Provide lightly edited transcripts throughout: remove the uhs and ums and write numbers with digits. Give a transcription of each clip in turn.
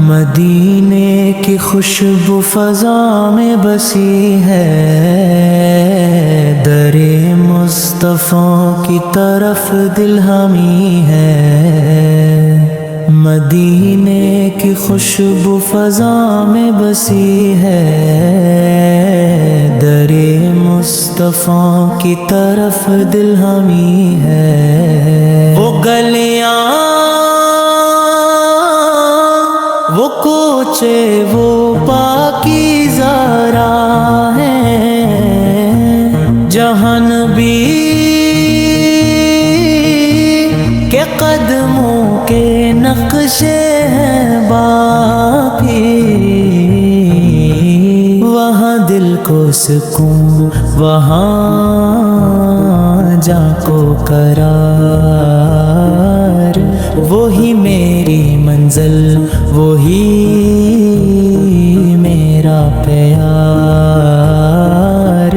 مدینے کی خوشبو فضا میں بسی ہے، در مصطفیٰ کی طرف دل ہمی ہے۔ مدینے کی خوشبو فضا میں بسی ہے، در مصطفیٰ کی طرف دل ہمی ہے۔ وہ گلیاں، وہ کوچے، وہ پاکیزہ راہیں، جہاں نبی کے قدموں کے نقشے ہیں باقی، وہاں دل کو سکون، وہاں جان کو قرار، وہی میری منزل، وہی میرا پیار۔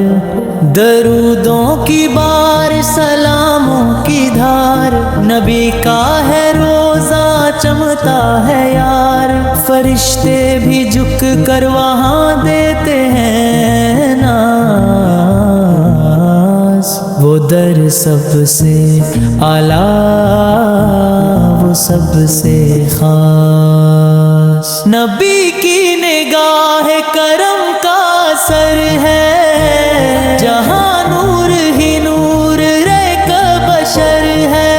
درودوں کی بار، سلاموں کی دھار، نبی کا ہے روزہ چمتا ہے یار، فرشتے بھی جھک کر وہاں دیتے ہیں ناز۔ وہ در سب سے اعلیٰ، وہ سب سے خاص، نبی کی نگاہ کرم کا اثر ہے، جہاں نور ہی نور رہ بشر ہے۔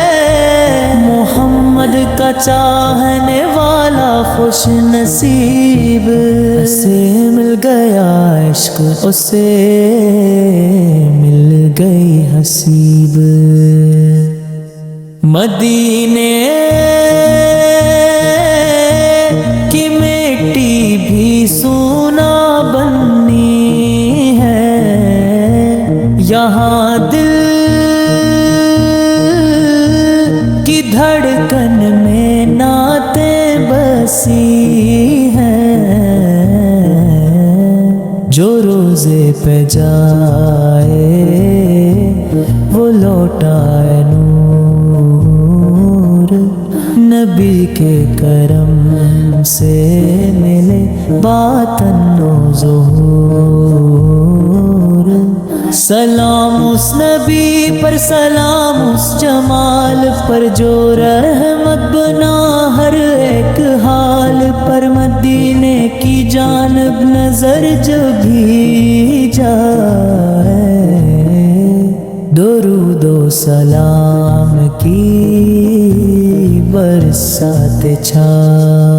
محمد کا چاہنے والا خوش نصیب، اسے مل گیا عشق، اسے مل گئی حسیب۔ مدینے کی مٹی بھی سونا بننی ہے، یہاں دل کی دھڑکن میں نعتیں بسی ہیں، جو روزے پہ جائے وہ لوٹائے نور، نبی کے کرم سے ملے باطن و ظہور۔ سلام اس نبی پر، سلام اس جمال پر، جو رحمت بنا ہر ایک حال پر، مدینے کی جانب نظر جب بھی جائے، درود و سلام کی برسات چھائے۔